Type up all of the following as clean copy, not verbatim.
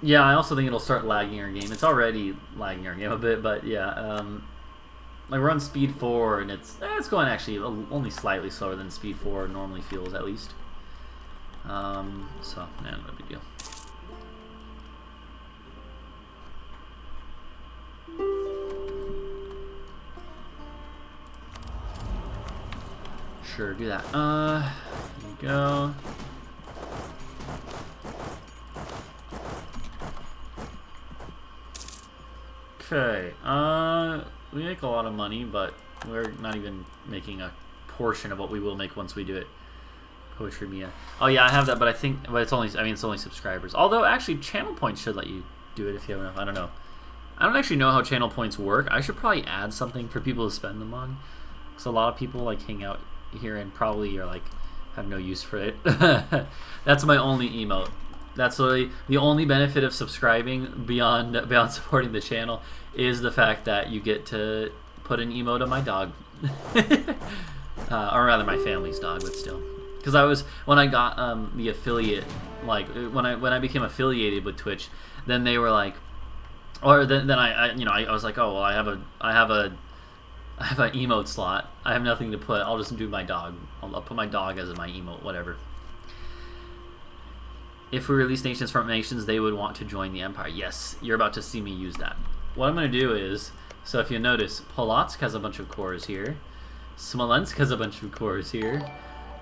Yeah, I also think it'll start lagging our game. It's already lagging our game a bit, but yeah. Like we're on speed 4, and it's going actually only slightly slower than speed 4 normally feels, at least. So, man, no big deal. Sure, do that. Here you go. Okay, we make a lot of money, but we're not even making a portion of what we will make once we do it. Poetry Mia. Oh yeah, I have that, but I think, but it's only, I mean, it's only subscribers. Although, actually, channel points should let you do it if you have enough. I don't know. I don't actually know how channel points work. I should probably add something for people to spend them on. Because a lot of people, like, hang out here and probably are, like, have no use for it. That's my only emote. That's literally the only benefit of subscribing beyond supporting the channel is the fact that you get to put an emote on my dog. Or rather my family's dog, but still. Because I was, when I got the affiliate, like when I became affiliated with Twitch, then they were like, or then I you know, I was like, oh well, I have an emote slot. I have nothing to put. I'll just do my dog. I'll put my dog as my emote, whatever. If we release Nations from Nations, they would want to join the Empire. Yes, you're about to see me use that. What I'm going to do is, so if you notice, Polotsk has a bunch of cores here. Smolensk has a bunch of cores here.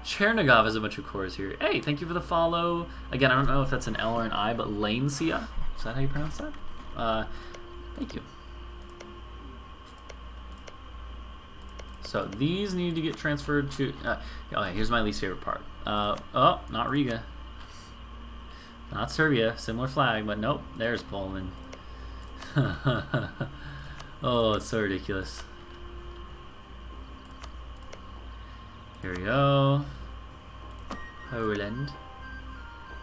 Chernigov has a bunch of cores here. Hey, thank you for the follow. Again, I don't know if that's an L or an I, but Lanesia. Is that how you pronounce that? Thank you. So these need to get transferred to... okay, here's my least favorite part. Oh, not Riga. Not Serbia. Similar flag, but nope. There's Poland. Oh, it's so ridiculous. Here we go. Poland.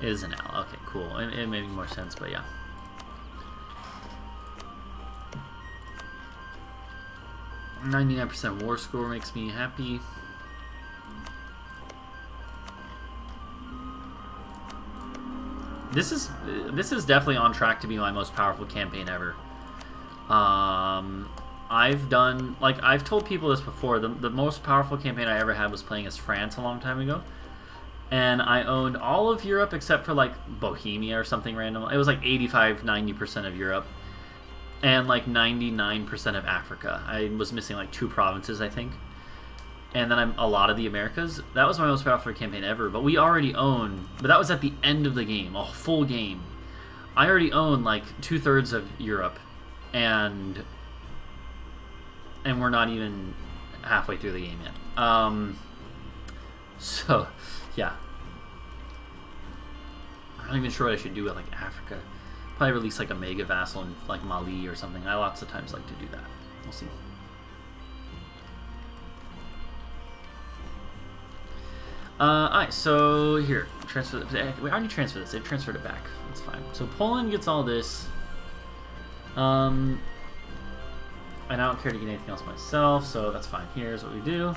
It is an L. Okay, cool. It made more sense, but yeah. %99 war score makes me happy. This is definitely on track to be my most powerful campaign ever. I've done, like, I've told people this before. The most powerful campaign I ever had was playing as France a long time ago, and I owned all of Europe except for like Bohemia or something random. It was like 85-90% of Europe, and like 99% of Africa. I was missing like 2 provinces, I think. And then a lot of the Americas. That was my most powerful campaign ever. But we already own... But that was at the end of the game. A full game. I already own like 2/3 of Europe. And we're not even halfway through the game yet. So, yeah. I'm not even sure what I should do with like Africa. Probably release like a mega vassal in like Mali or something. I lots of times like to do that. We'll see. Alright, so here, transfer. We already transferred this. They transferred it back. That's fine. So Poland gets all this. And I don't care to get anything else myself, so that's fine. Here's what we do.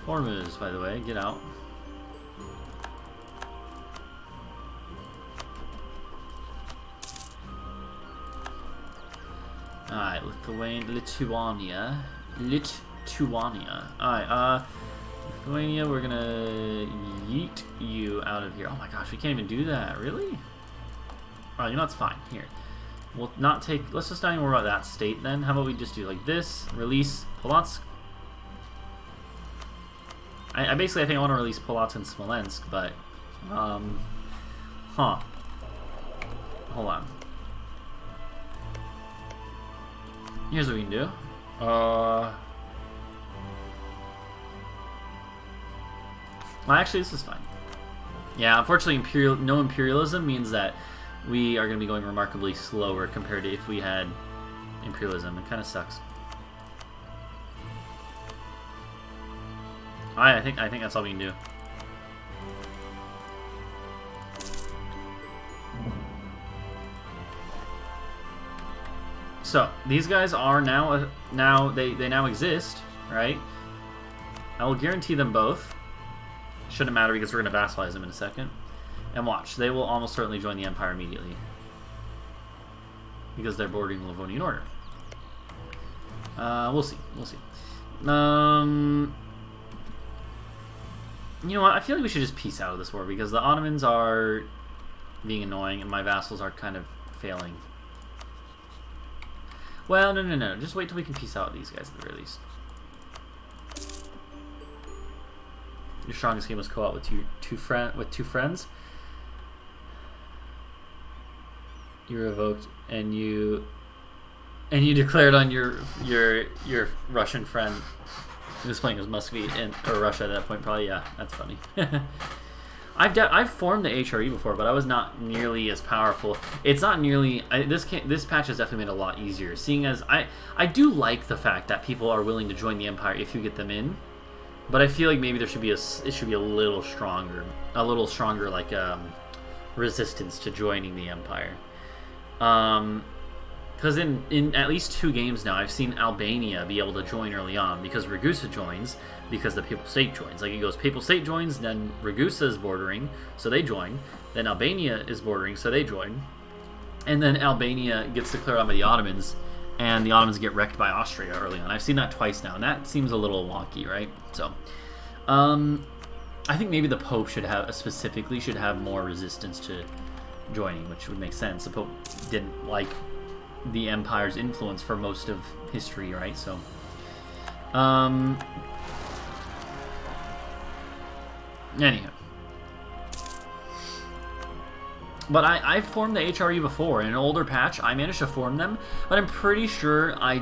Hormuz, by the way, get out. Alright, Lithuania. Alright, Lithuania, we're gonna yeet you out of here. Oh my gosh, we can't even do that. Really? Oh, you know, it's fine. Here. We'll not take... Let's just not even worry about that state then. How about we just do like this. Release Polotsk. I basically, I think I want to release Polotsk and Smolensk, but... Huh. Hold on. Here's what we can do. Well, actually, this is fine. Yeah, unfortunately, no imperialism means that we are going to be going remarkably slower compared to if we had imperialism. It kind of sucks. I think that's all we can do. So these guys are now they now exist, right? I will guarantee them both. Shouldn't matter because we're going to vassalize them in a second. And watch, they will almost certainly join the Empire immediately. because they're bordering Livonian Order. We'll see. We'll see. You know what? I feel like we should just peace out of this war because the Ottomans are being annoying and my vassals are kind of failing. Well, no. Just wait till we can peace out with these guys at the very least. Your strongest game was co-op with two friends. You revoked and you declared on your Russian friend who was playing as Muscovy or Russia at that point. Probably, yeah. That's funny. I've formed the HRE before, but I was not nearly as powerful. It's not nearly. This patch has definitely made it a lot easier. Seeing as I do like the fact that people are willing to join the Empire if you get them in, but I feel like maybe it should be a little stronger like resistance to joining the Empire. Because in at least 2 games now, I've seen Albania be able to join early on because Ragusa joins, because the Papal State joins. Like, it goes Papal State joins, then Ragusa is bordering, so they join. Then Albania is bordering, so they join. And then Albania gets declared on by the Ottomans, and the Ottomans get wrecked by Austria early on. I've seen that twice now, and that seems a little wonky, right? So, I think maybe the Pope should have more resistance to joining, which would make sense. The Pope didn't like the Empire's influence for most of history, right? So, anyhow. But I've formed the HRE before. In an older patch, I managed to form them, but I'm pretty sure I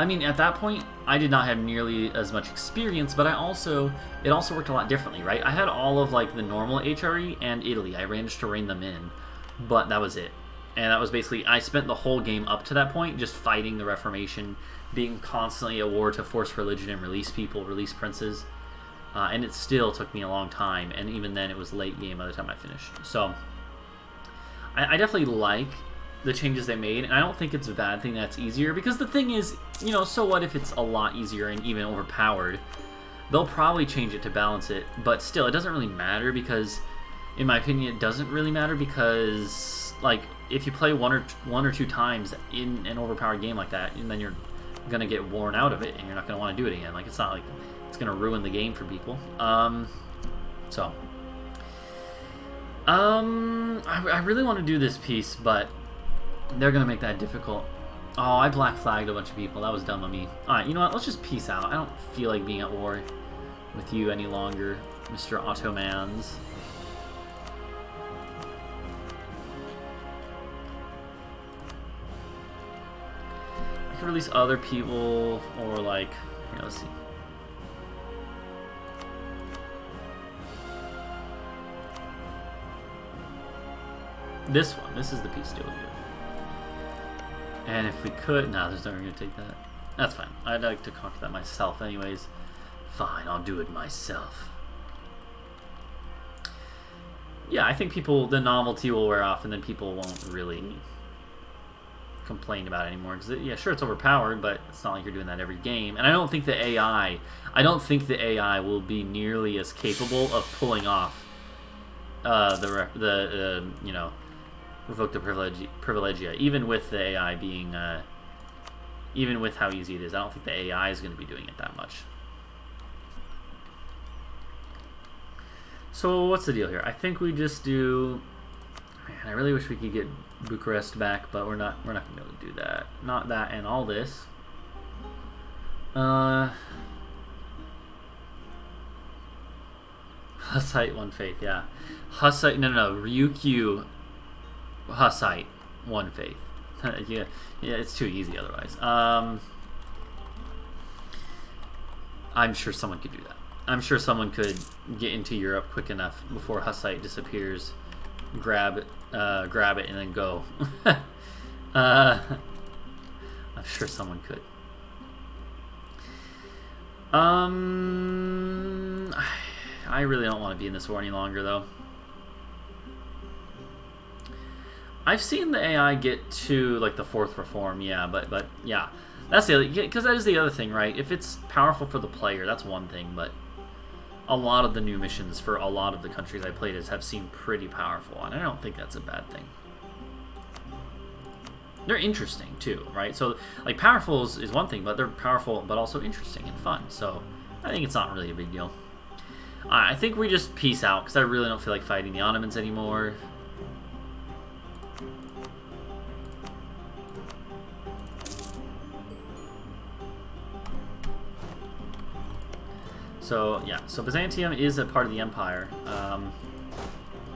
mean, at that point, I did not have nearly as much experience, but it also worked a lot differently, right? I had all of, like, the normal HRE and Italy. I managed to rein them in, but that was it. And that was basically, I spent the whole game up to that point just fighting the Reformation, being constantly at war to force religion and release people, release princes. And it still took me a long time, and even then it was late game by the time I finished. So, I definitely like the changes they made, and I don't think it's a bad thing that's easier, because the thing is, you know, so what if it's a lot easier and even overpowered? They'll probably change it to balance it, but still, it doesn't really matter, because, in my opinion, it doesn't really matter, because, like, if you play one or two times in an overpowered game like that, and then you're gonna get worn out of it, and you're not gonna want to do it again. Like, it's not like it's gonna ruin the game for people. I really want to do this piece, but they're gonna make that difficult. Oh, I black flagged a bunch of people. That was dumb of me. Alright, you know what? Let's just peace out. I don't feel like being at war with you any longer, Mr. Ottomans. I could release other people, or like, here, let's see. This one. This is the peace deal here. And if we could... No, there's no one going to take that. That's fine. I'd like to conquer that myself anyways. Fine, I'll do it myself. Yeah, I think the novelty will wear off, and then people won't really complain about it anymore. Because, yeah, sure, it's overpowered, but it's not like you're doing that every game. And I don't think the AI will be nearly as capable of pulling off you know, revoke the privilegia, even with the AI being, even with how easy it is. I don't think the AI is going to be doing it that much. So what's the deal here? I think we just do. Man, I really wish we could get Bucharest back, but we're not going to be able to do that. Not that and all this. Hussite, one faith, yeah. Hussite, no, Ryukyu Hussite, one faith. yeah, it's too easy otherwise. I'm sure someone could do that. I'm sure someone could get into Europe quick enough before Hussite disappears, grab it, and then go. I'm sure someone could. I really don't want to be in this war any longer, though. I've seen the AI get to, like, the 4th reform, yeah, but yeah. That's the other, because that is the other thing, right? If it's powerful for the player, that's one thing, but a lot of the new missions for a lot of the countries I played as have seemed pretty powerful, and I don't think that's a bad thing. they're interesting too, right? So like powerful is one thing, but they're powerful but also interesting and fun. So I think it's not really a big deal. I think we just peace out because I really don't feel like fighting the Ottomans anymore. So yeah, so Byzantium is a part of the empire.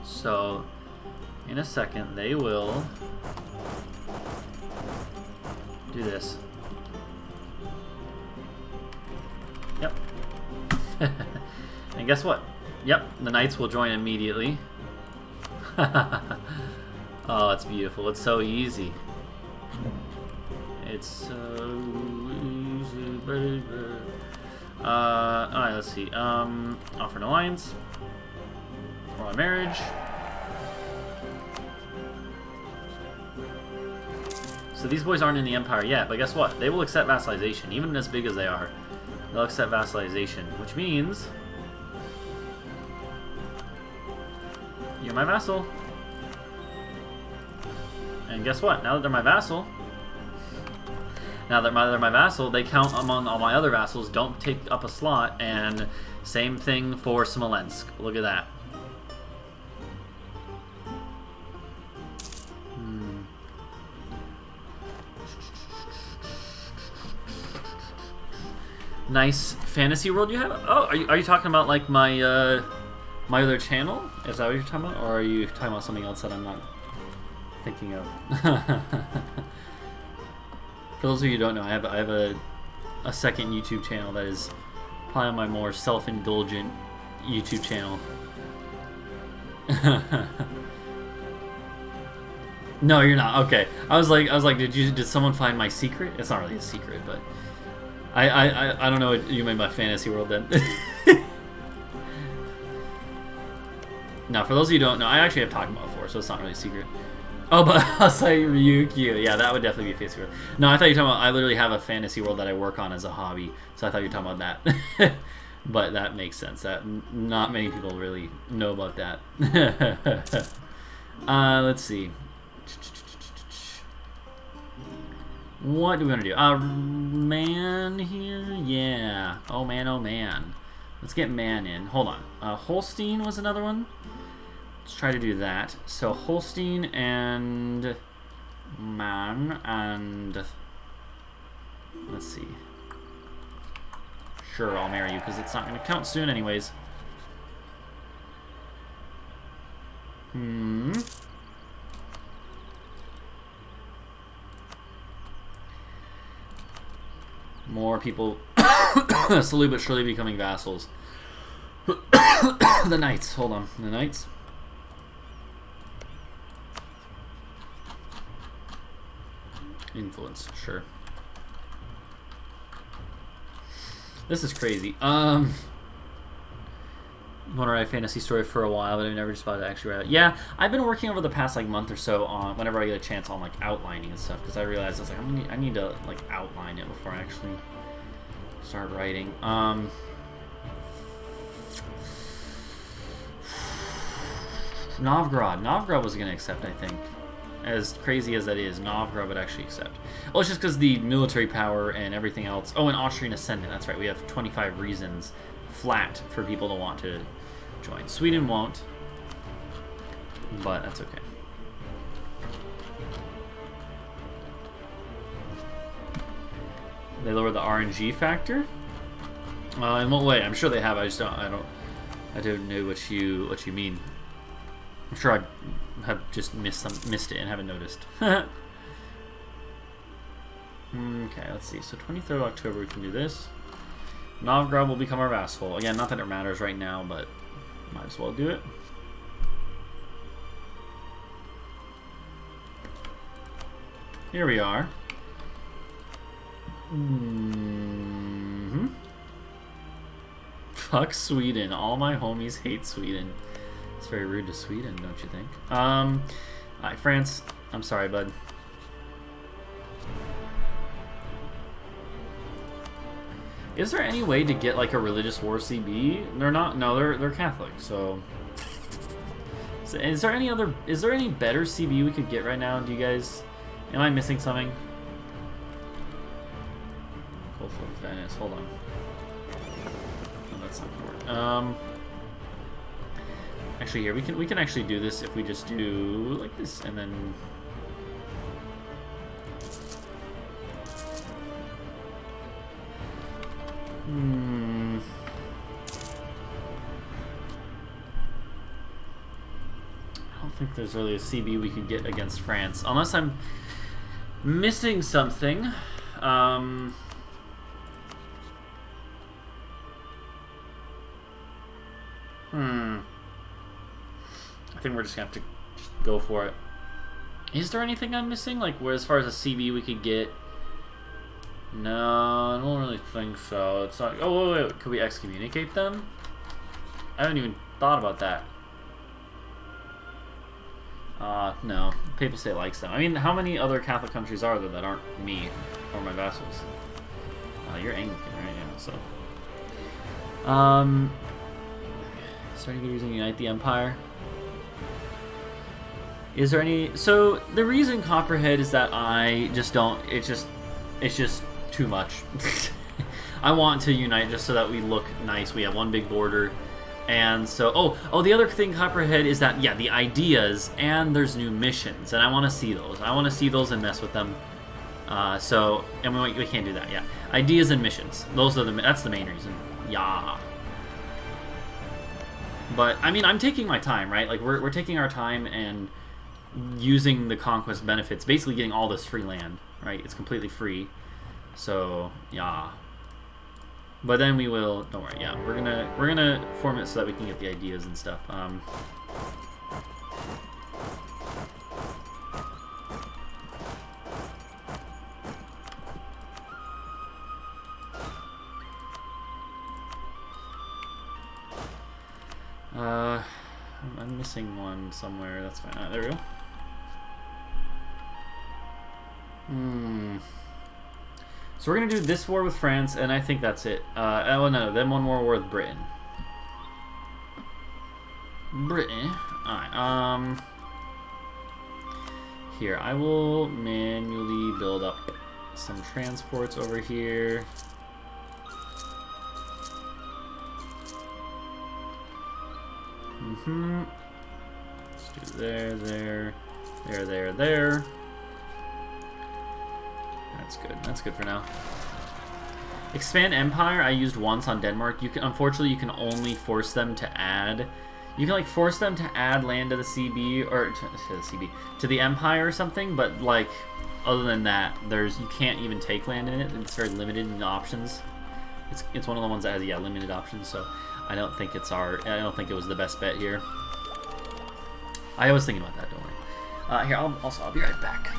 So in a second they will do this. Yep. And guess what? Yep, the knights will join immediately. Oh, it's beautiful. It's so easy. It's so easy, baby. Alright, let's see. Offer an alliance. Or a marriage. So these boys aren't in the empire yet, but guess what? They will accept vassalization, even as big as they are. They'll accept vassalization, which means you're my vassal. And guess what? Now that they're my vassal, they're my vassal, they count among all my other vassals, don't take up a slot, and same thing for Smolensk. Look at that. Nice fantasy world you have? Oh, are you talking about like my my other channel? Is that what you're talking about? Or are you talking about something else that I'm not thinking of? For those of you who don't know, I have a second YouTube channel that is probably my more self-indulgent YouTube channel. No, you're not. Okay. I was like, did someone find my secret? It's not really a secret, but I don't know what you mean by fantasy world then. Now, for those of you who don't know, I actually have talked about it before, so it's not really a secret. Oh, but I'll say Ryukyu. Yeah, that would definitely be a fantasy world. No, I thought you were talking about, I literally have a fantasy world that I work on as a hobby, so I thought you were talking about that. But that makes sense. That not many people really know about that. Let's see. What do we want to do? Man here? Yeah. Oh man, oh man. Let's get man in. Hold on. Holstein was another one. Let's try to do that. So Holstein and man and let's see. Sure, I'll marry you because it's not going to count soon anyways. More people slowly but surely becoming vassals. The knights. Hold on. The knights. Influence. Sure. This is crazy. I want to write a fantasy story for a while, but I've never just about to actually write it. Yeah, I've been working over the past like month or so on whenever I get a chance on like outlining and stuff because I realized I was like I need to like outline it before I actually start writing. Novgorod was gonna accept, I think. As crazy as that is, Novgorod would actually accept. Well, it's just because the military power and everything else. Oh, and Austrian Ascendant. That's right. We have 25 reasons flat for people to want to join. Sweden won't, but that's okay. They lowered the RNG factor. In what way? I'm sure they have. I don't know what you mean. I'm sure I have just missed it and haven't noticed. Okay, let's see. So 23rd of October, we can do this. Novgorod will become our vassal. Again, not that it matters right now, but might as well do it. Here we are. Fuck Sweden. All my homies hate Sweden. It's very rude to Sweden, don't you think? Alright, France. I'm sorry, bud. Is there any way to get like a religious war CB? They're not. No, they're Catholic. So is there any better CB we could get right now? Do you guys Am I missing something? Gulf of Venice. Hold on. Oh, that's not gonna work. Actually, here we can actually do this if we just do like this and then. I don't think there's really a CB we could get against France unless I'm missing something. I think we're just gonna have to just go for it. Is there anything I'm missing? Like, where as far as a CB we could get? No, I don't really think so. It's not. Oh, wait. Could we excommunicate them? I haven't even thought about that. No. Papal State likes them. I mean, how many other Catholic countries are there that aren't me or my vassals? You're Anglican, right? Yeah, so. Starting to using Unite the Empire. Is there any... So, the reason Copperhead is that I just don't... It's just too much. I want to unite just so that we look nice. We have one big border. And so... Oh, the other thing, Copperhead, is that, yeah, the ideas, and there's new missions. And I want to see those. I want to see those and mess with them. So... And we can't do that, yeah. Ideas and missions. That's the main reason. Yeah. But, I mean, I'm taking my time, right? Like, we're taking our time and using the conquest benefits, basically getting all this free land, right? It's completely free. So, yeah. But then we will, don't worry, yeah, we're gonna form it so that we can get the ideas and stuff. I'm missing one somewhere. That's fine. There we go. So we're gonna do this war with France, and I think that's it. Oh no, then one more war with Britain. Alright, here, I will manually build up some transports over here. Let's do there. That's good. That's good for now. Expand Empire, I used once on Denmark. Unfortunately, you can only force them to add... You can, like, force them to add land to the CB, or to the Empire or something, but, like, other than that, you can't even take land in it. It's very limited in the options. It's one of the ones that has, yeah, limited options, so I don't think I don't think it was the best bet here. I was thinking about that, don't worry. Here, I'll be right back.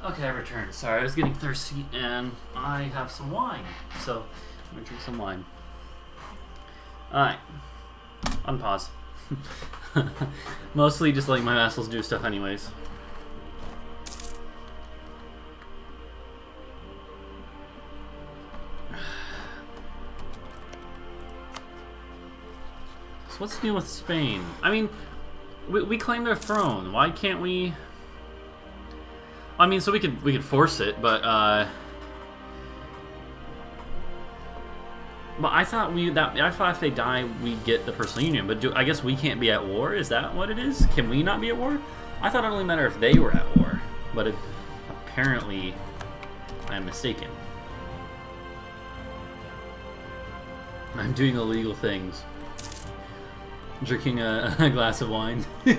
Okay, I returned. Sorry, I was getting thirsty, and I have some wine. So, I'm gonna drink some wine. Alright. Unpause. Mostly just letting my vassals do stuff anyways. What's new with Spain? I mean, we claim their throne. Why can't we? I mean, so we could force it, but I thought if they die, we get the personal union. But I guess we can't be at war. Is that what it is? Can we not be at war? I thought it only mattered if they were at war, but apparently I'm mistaken. I'm doing illegal things. Drinking a glass of wine. 2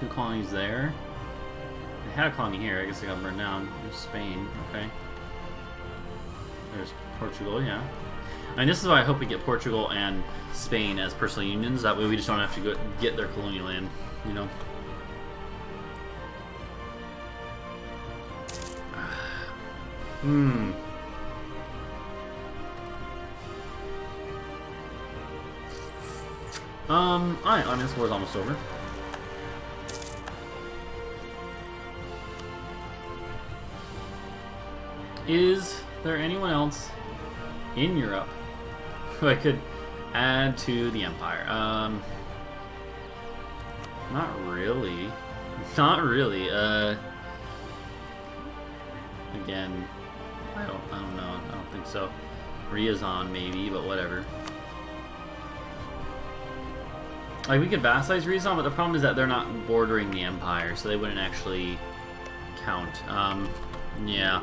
colonies there. They had a colony here. I guess they got burned down. There's Spain. Okay. There's Portugal, yeah. I mean, this is why I hope we get Portugal and Spain as personal unions. That way we just don't have to go get their colonial land, you know? Alright, I mean, this war's almost over. Is there anyone else in Europe who I could add to the empire? Not really. Not really. Again, I don't know. I don't think so. Riazan maybe, but whatever. Like, we could vassalize Riazan, but the problem is that they're not bordering the empire, so they wouldn't actually count. Yeah.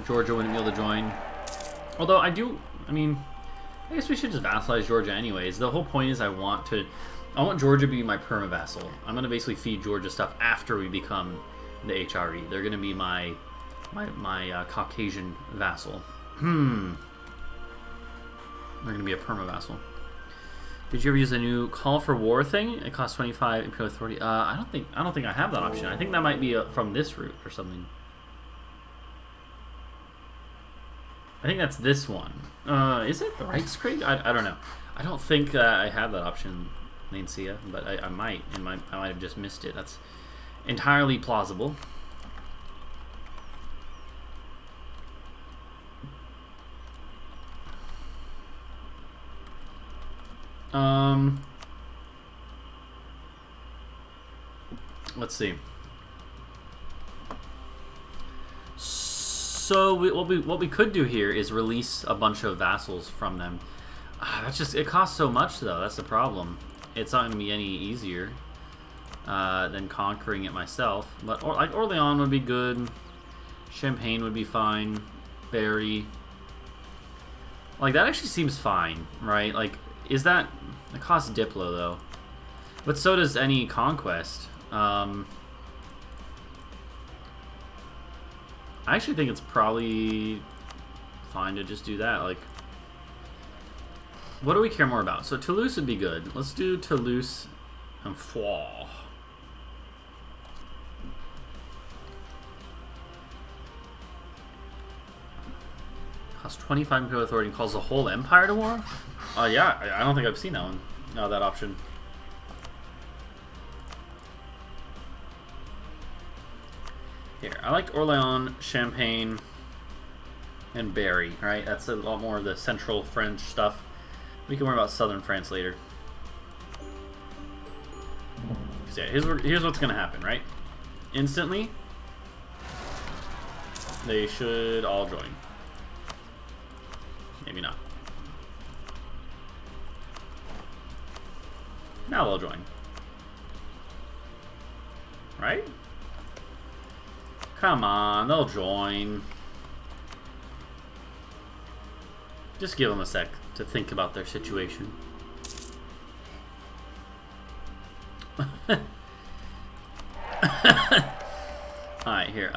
Georgia wouldn't be able to join. Although I guess we should just vassalize Georgia anyways. The whole point is I want Georgia to be my perma-vassal. I'm going to basically feed Georgia stuff after we become the HRE. They're going to be my Caucasian vassal. They're going to be a perma-vassal. Did you ever use the new call for war thing? It costs 25 imperial authority. I don't think I have that option. I think that might be from this route or something. I think that's this one. Is it the Reichskrieg? I don't know. I don't think I have that option, Lancia, but I might. I might have just missed it. That's entirely plausible. Let's see. So what we could do here is release a bunch of vassals from them. It costs so much though. That's the problem. It's not going to be any easier than conquering it myself. But like Orleans would be good. Champagne would be fine. Berry. Like that actually seems fine, right? Like it costs Diplo though. But so does any conquest. I actually think it's probably fine to just do that. Like, what do we care more about? So Toulouse would be good. Let's do Toulouse and Foix. Costs 25 imperial authority and calls the whole empire to war? Yeah, I don't think I've seen that one. That option. Here, I like Orléans, Champagne, and Berry, right? That's a lot more of the central French stuff. We can worry about southern France later. Yeah, here's what's gonna happen, right? Instantly, they should all join. Maybe not. Now they'll join. Right? Come on, they'll join. Just give them a sec to think about their situation. Alright, here.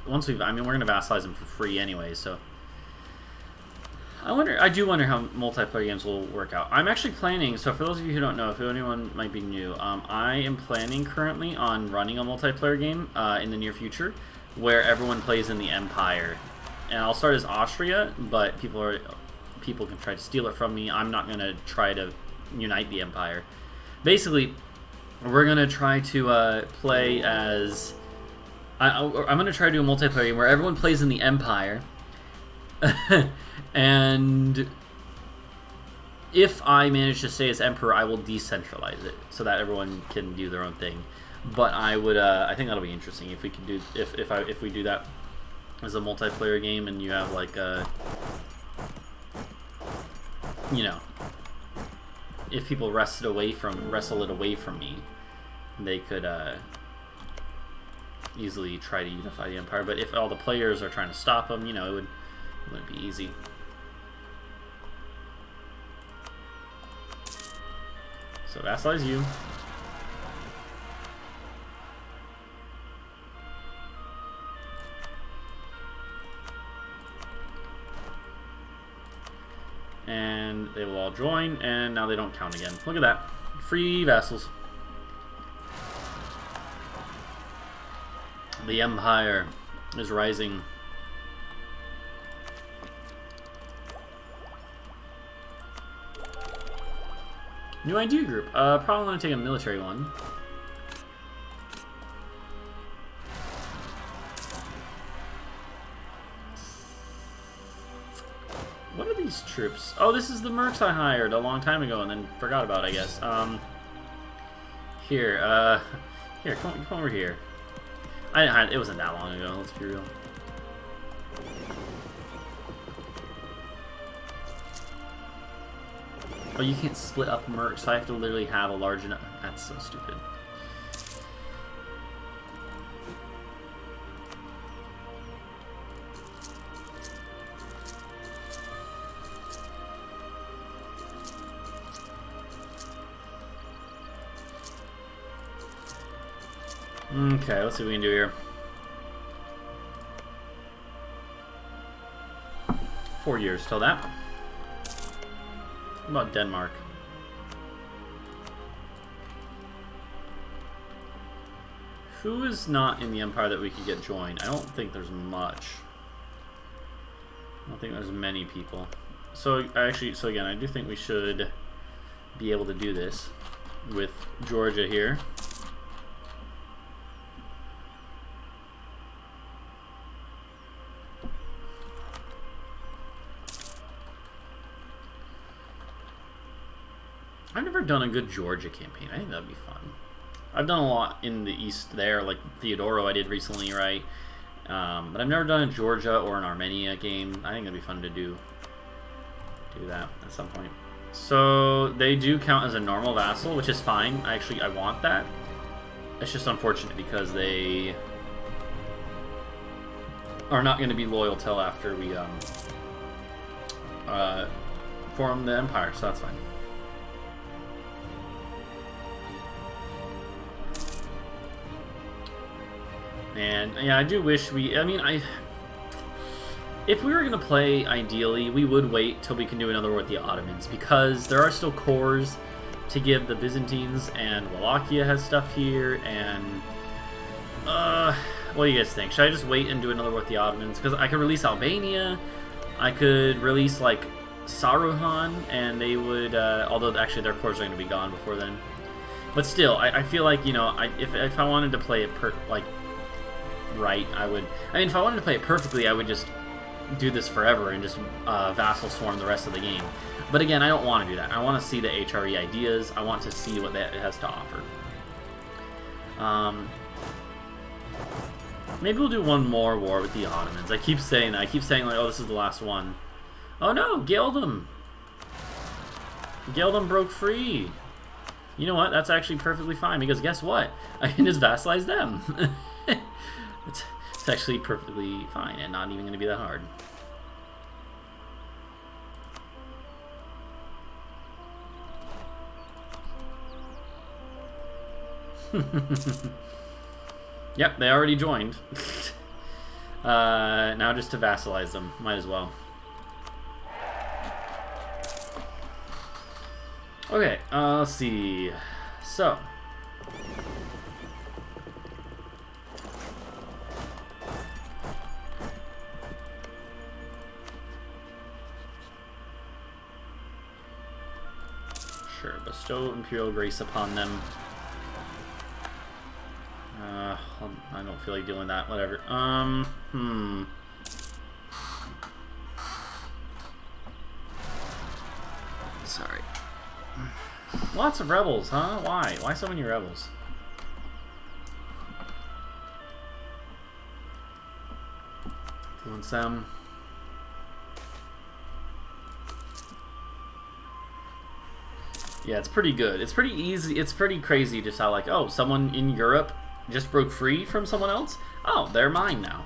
Once we're gonna vassalize them for free anyway, so I do wonder how multiplayer games will work out. I'm actually planning, so for those of you who don't know, if anyone might be new, I am planning currently on running a multiplayer game in the near future where everyone plays in the Empire. And I'll start as Austria, but people are people can try to steal it from me. I'm not going to try to unite the empire. Basically, we're going to try to play as... I'm going to try to do a multiplayer game where everyone plays in the empire. And if I manage to stay as emperor, I will decentralize it so that everyone can do their own thing. But I would, I think that'll be interesting if we can do, if we do that as a multiplayer game, and you have like you know, if people wrestle it away from me, they could easily try to unify the empire. But if all the players are trying to stop them, you know, it wouldn't be easy. So vassalize you. And they will all join, and now they don't count again. Look at that. Free vassals. The empire is rising. New idea group. Probably want to take a military one. What are these troops? Oh, this is the mercs I hired a long time ago and then forgot about, I guess. Here, come over here. It wasn't that long ago, let's be real. Oh, you can't split up mercs, so I have to literally have a large enough... That's so stupid. Okay, let's see what we can do here. 4 years till that. What about Denmark? Who is not in the empire that we could get joined? I don't think there's much. I don't think there's many people. So again, I do think we should be able to do this with Georgia here. I've never done a good Georgia campaign. I think that'd be fun. I've done a lot in the east there, like Theodoro I did recently, right? But I've never done a Georgia or an Armenia game. I think it'd be fun to do that at some point. So they do count as a normal vassal, which is fine. I want that. It's just unfortunate because they are not going to be loyal till after we form the empire, so that's fine. And yeah, I do wish if we were going to play, ideally, we would wait till we can do another war with the Ottomans, because there are still cores to give the Byzantines, and Wallachia has stuff here, and what do you guys think? Should I just wait and do another war with the Ottomans? Because I could release Albania, I could release like Saruhan, and they would, although actually their cores are going to be gone before then. But still, I feel like, you know, if I wanted to play it right, I mean, if I wanted to play it perfectly, I would just do this forever and just vassal swarm the rest of the game. But again, I don't want to do that. I want to see the HRE ideas. I want to see what that has to offer. Maybe we'll do one more war with the Ottomans. I keep saying that. I keep saying, like, oh, this is the last one. Oh no, Geldum! Geldum broke free. You know what? That's actually perfectly fine, because guess what? I can just vassalize them. It's actually perfectly fine and not even going to be that hard. Yep, they already joined. Now just to vassalize them. Might as well. Okay, let's see. So... Sure, bestow imperial grace upon them. I don't feel like dealing with that. Whatever. Sorry. Lots of rebels, huh? Why? Why so many rebels? Influence them. Yeah, it's pretty good. It's pretty easy. It's pretty crazy just how, like, oh, someone in Europe just broke free from someone else? Oh, they're mine now.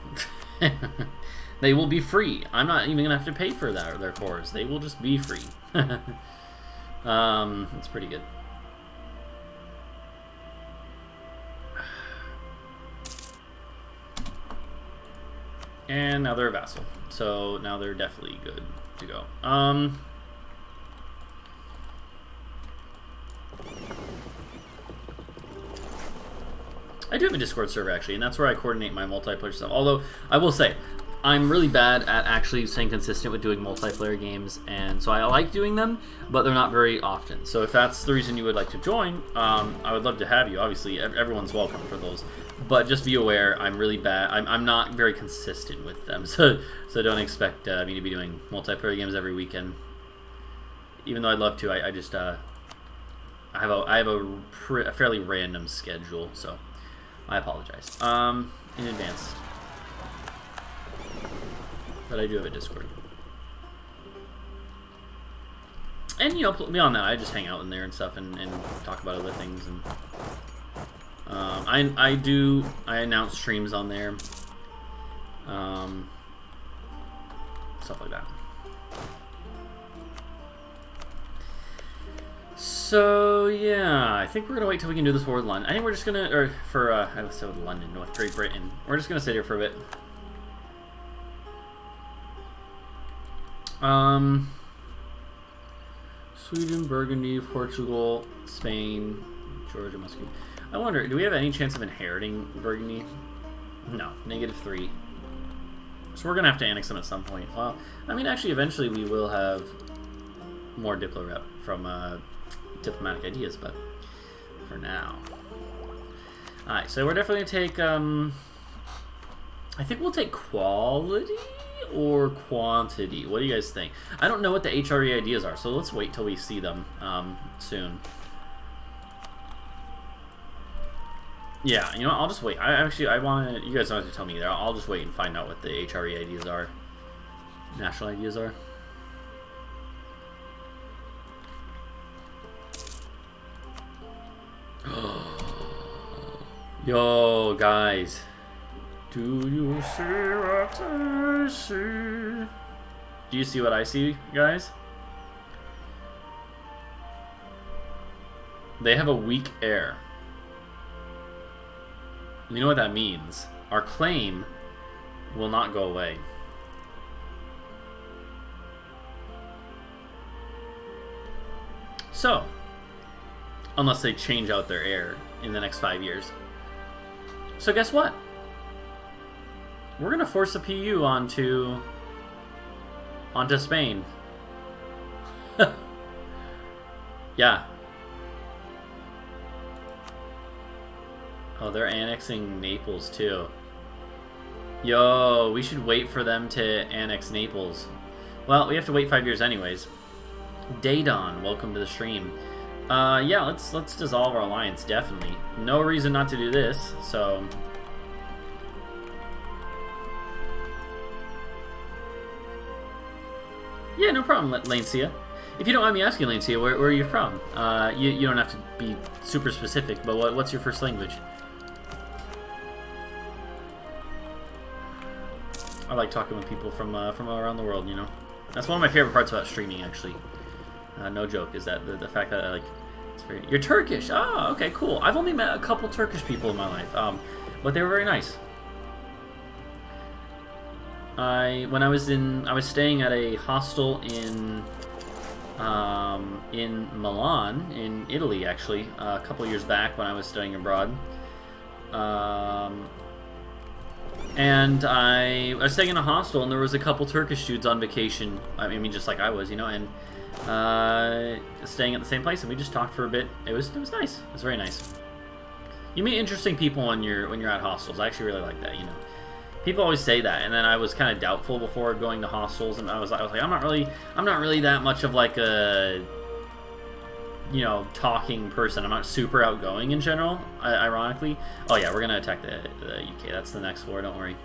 They will be free. I'm not even going to have to pay for their cores. They will just be free. It's pretty good. And now they're a vassal. So now they're definitely good to go. I do have a Discord server, actually, and that's where I coordinate my multiplayer stuff. Although, I will say, I'm really bad at actually staying consistent with doing multiplayer games, and so I like doing them, but they're not very often. So if that's the reason you would like to join, I would love to have you. Obviously, everyone's welcome for those. But just be aware, I'm really bad. I'm not very consistent with them, so don't expect me to be doing multiplayer games every weekend. Even though I'd love to, I just I have a fairly random schedule, so I apologize in advance. But I do have a Discord. And, you know, beyond that, I just hang out in there and stuff and talk about other things. And I announce streams on there. Stuff like that. So, yeah, I think we're going to wait till we can do this war with London. I think we're just going to, or for, I was with London, North Great Britain. We're just going to sit here for a bit. Sweden, Burgundy, Portugal, Spain, Georgia, Muscovy. I wonder, do we have any chance of inheriting Burgundy? No, -3. So we're going to have to annex them at some point. Well, I mean, actually, eventually we will have more Diplo rep from diplomatic ideas, but for now. Alright, so we're definitely going to take, I think we'll take quality or quantity. What do you guys think? I don't know what the HRE ideas are, so let's wait till we see them soon. Yeah, you know, I'll just wait. I want to, you guys don't have to tell me either. I'll just wait and find out what the HRE ideas are. National ideas are. Yo, guys. Do you see what I see? Do you see what I see, guys? They have a weak heir. You know what that means? Our claim will not go away. So, unless they change out their heir in the next 5 years. So guess what? We're gonna force a PU onto Spain. Yeah. Oh, they're annexing Naples too. Yo, we should wait for them to annex Naples. Well, we have to wait 5 years anyways. Daydon, welcome to the stream. Yeah, let's dissolve our alliance, definitely. No reason not to do this, so. Yeah, no problem, Lancia. If you don't mind me asking, Lancia, where are you from? You don't have to be super specific, but what's your first language? I like talking with people from around the world, you know. That's one of my favorite parts about streaming, actually. No joke, is that the fact that it's very. You're Turkish. Oh, okay, cool. I've only met a couple Turkish people in my life, but they were very nice. When I was staying at a hostel in Milan, in Italy, actually, a couple years back when I was studying abroad. And I was staying in a hostel, and there was a couple Turkish dudes on vacation. I mean, just like I was, you know, and staying at the same place, and we just talked for a bit. It was nice. It was very nice. You meet interesting people when you're at hostels. I actually really like that, you know. People always say that, and then I was kind of doubtful before going to hostels, and I was like, I'm not really that much of like a, you know, talking person. I'm not super outgoing in general, ironically. Oh yeah, we're gonna attack the UK. That's the next war. Don't worry.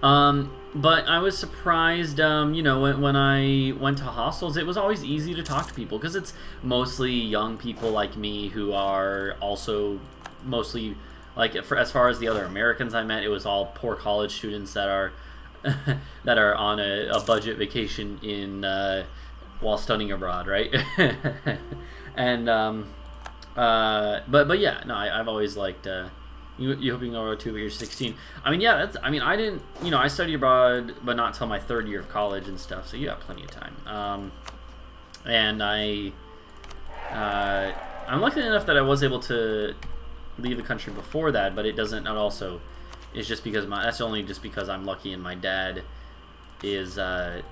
But I was surprised, you know, when I went to hostels, it was always easy to talk to people because it's mostly young people like me who are also mostly, like, as far as the other Americans I met, it was all poor college students that are that are on a budget vacation in while studying abroad, right? And but yeah, no, I've always liked. You hope you can go to, but you're 16. I mean, yeah, I didn't, you know, I studied abroad, but not till my 3rd year of college and stuff, so you got plenty of time. And I'm lucky enough that I was able to leave the country before that, but it doesn't. Not also, it's just because that's only just because I'm lucky, and my dad is has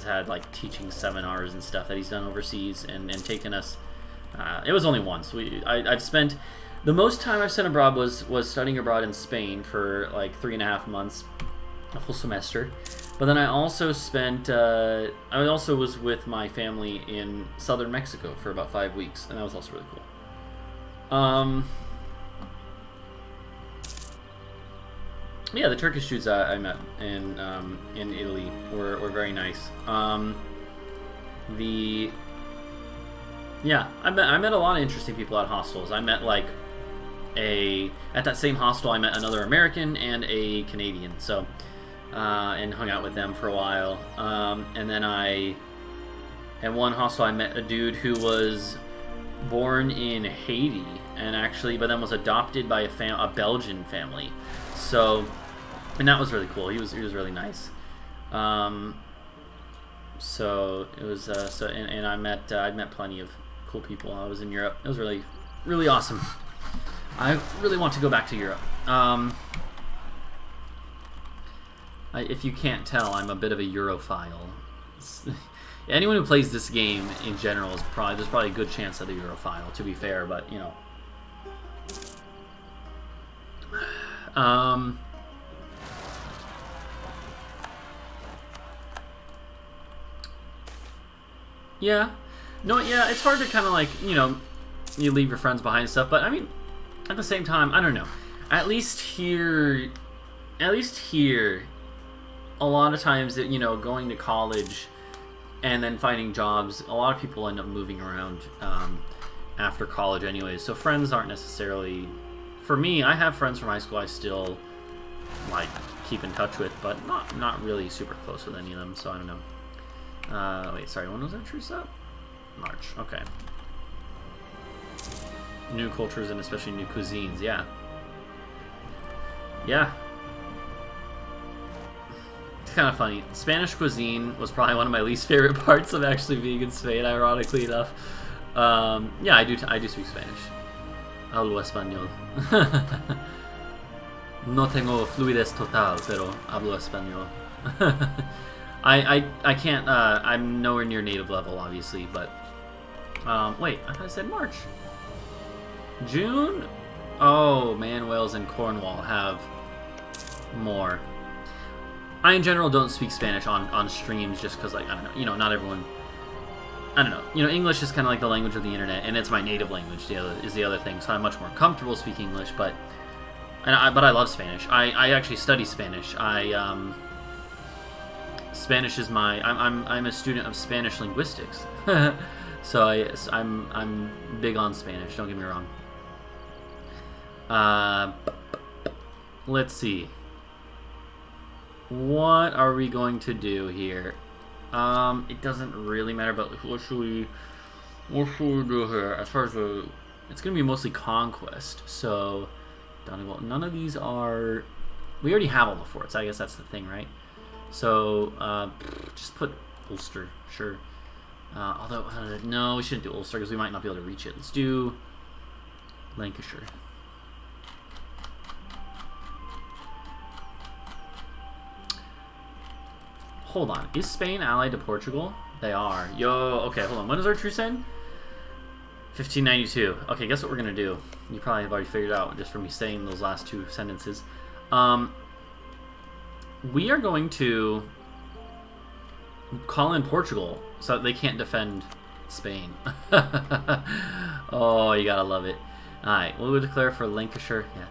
had like teaching seminars and stuff that he's done overseas and taken us. It was only once. I've spent. The most time I've spent abroad was studying abroad in Spain for like 3.5 months, a full semester. But then I also spent, I also was with my family in southern Mexico for about 5 weeks, and that was also really cool. Yeah, the Turkish dudes I met in Italy were very nice. Yeah, I met a lot of interesting people at hostels. I met like at that same hostel I met another American and a Canadian, so and hung out with them for a while. And then at one hostel I met a dude who was born in Haiti and but then was adopted by a Belgian family. So, and that was really cool. He was really nice. So it was and I met plenty of cool people. I was in Europe. It was really, really awesome. I really want to go back to Europe. If you can't tell, I'm a bit of a Europhile. Anyone who plays this game in general there's probably a good chance of the Europhile, to be fair, but you know. Yeah. No, yeah, it's hard to kind of like, you know, you leave your friends behind and stuff, but I mean, at the same time, I don't know. At least here, a lot of times, you know, going to college and then finding jobs, a lot of people end up moving around after college anyways. So friends aren't necessarily, for me, I have friends from high school I still like keep in touch with, but not really super close with any of them. So I don't know. Wait, sorry, when was that truce up? March. Okay. New cultures and especially new cuisines. Yeah. Yeah. It's kind of funny. Spanish cuisine was probably one of my least favorite parts of actually being in Spain, ironically enough. Yeah, I do speak Spanish. Hablo español. No tengo fluidez total, pero hablo español. I can't, I'm nowhere near native level, obviously, but, wait, I thought I said March. June? Oh, man, Wales and Cornwall have more. I, in general, don't speak Spanish on streams just because, like, I don't know, you know, not everyone, I don't know, you know, English is kind of like the language of the internet, and it's my native language, is the other thing, so I'm much more comfortable speaking English, but I love Spanish. I actually study Spanish. Spanish is I'm a student of Spanish linguistics, so I'm big on Spanish. Don't get me wrong. Let's see. What are we going to do here? It doesn't really matter, but what should we do here? As far as it's gonna be mostly conquest. So, Donegal. None of these are. We already have all the forts. I guess that's the thing, right? So, just put Ulster, sure. Although, no, we shouldn't do Ulster because we might not be able to reach it. Let's do Lancashire. hold on. Is Spain allied to Portugal? They are. Yo, okay, hold on. When does our truce end? 1592. Okay, guess what we're going to do? You probably have already figured out just from me saying those last two sentences. We are going to call in Portugal so that they can't defend Spain. Oh, you gotta love it. Alright, we'll declare for Lancashire. Yeah.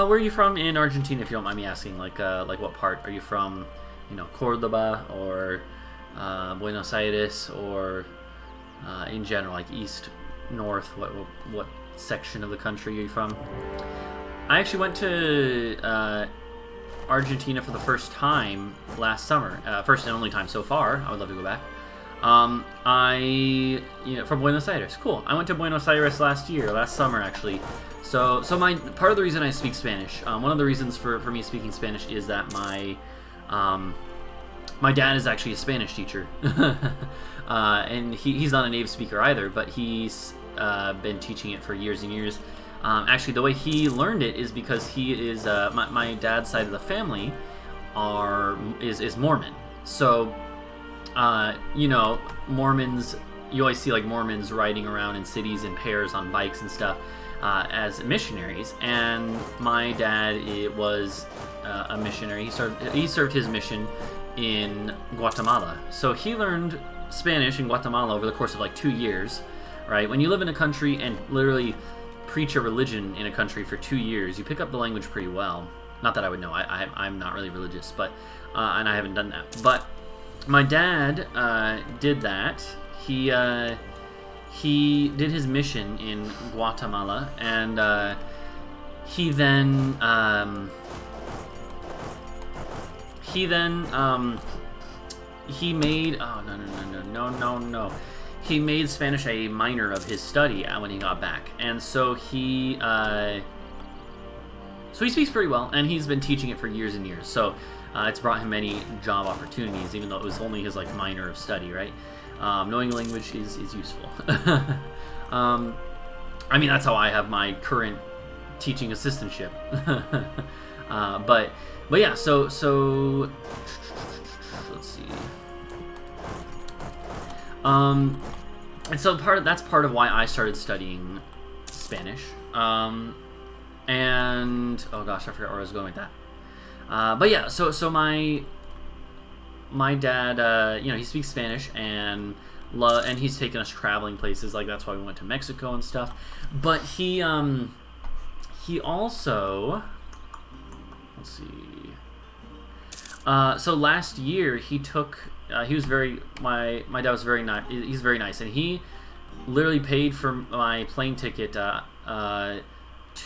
Where are you from in Argentina, if you don't mind me asking? Like what part? Are you from, you know, Cordoba or Buenos Aires, or in general, like east, north? What section of the country are you from? I actually went to Argentina for the first time last summer. First and only time so far. I would love to go back. From Buenos Aires. Cool. I went to Buenos Aires last summer actually. So my part of the reason I speak Spanish, one of the reasons for me speaking Spanish is that my dad is actually a Spanish teacher, and he's not a native speaker either, but he's been teaching it for years and years. Actually, the way he learned it is because he is my dad's side of the family is Mormon. So. You know, Mormons, you always see like Mormons riding around in cities in pairs on bikes and stuff as missionaries, and my dad was a missionary. He served his mission in Guatemala, so he learned Spanish in Guatemala over the course of like 2 years, right? When you live in a country and literally preach a religion in a country for 2 years, you pick up the language pretty well. Not that I would know, I'm not really religious, but and I haven't done that, but my dad did that. He did his mission in Guatemala, and he then made he made Spanish a minor of his study when he got back, and so he speaks pretty well, and he's been teaching it for years and years. So. It's brought him many job opportunities, even though it was only his like minor of study, right? Knowing language is useful. I mean, that's how I have my current teaching assistantship. But yeah, so let's see. And so that's part of why I started studying Spanish. And oh gosh, I forgot where I was going with that. But yeah, so my dad, you know, he speaks Spanish and he's taken us traveling places. Like that's why we went to Mexico and stuff. But he also, let's see. So last year he was my dad was very nice. He's very nice, and he literally paid for my plane ticket.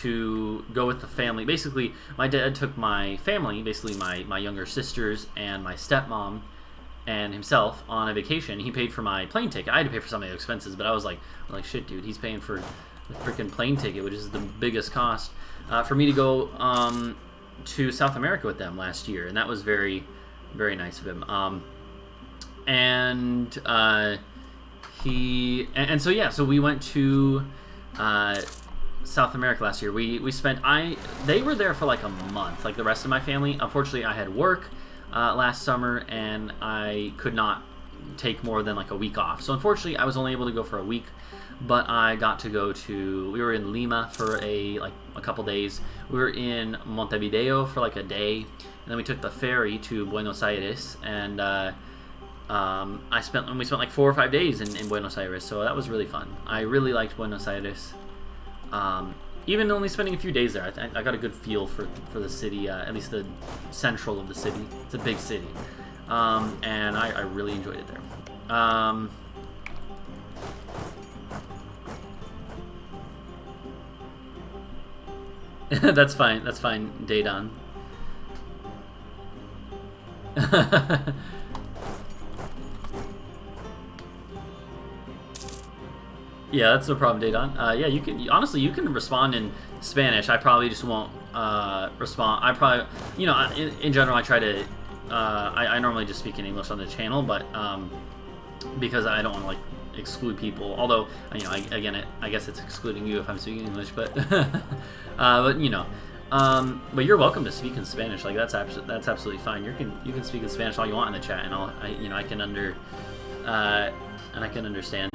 To go with the family. Basically, my dad took my family, basically my younger sisters and my stepmom and himself on a vacation. He paid for my plane ticket. I had to pay for some of the expenses, but I was like, shit, dude, he's paying for the freaking plane ticket, which is the biggest cost for me to go to South America with them last year, and that was very, very nice of him. So we went to South America last year. They were there for like a month, like the rest of my family. Unfortunately, I had work last summer, and I could not take more than like a week off. So unfortunately, I was only able to go for a week, but I got to go we were in Lima for a couple days. We were in Montevideo for like a day, and then we took the ferry to Buenos Aires, and we spent like 4 or 5 days in Buenos Aires, so that was really fun. I really liked Buenos Aires. Even only spending a few days there, I got a good feel for the city, at least the central of the city. It's a big city, and I really enjoyed it there. That's fine, Daydon. Yeah, that's no problem, Daydon. Yeah, you can respond in Spanish. I probably just won't respond. I probably, you know, in general, I try to. I normally just speak in English on the channel, but because I don't want to like exclude people. Although, you know, I guess it's excluding you if I'm speaking English, but but you know, But you're welcome to speak in Spanish. Like that's absolutely fine. You can speak in Spanish all you want in the chat, and I can understand.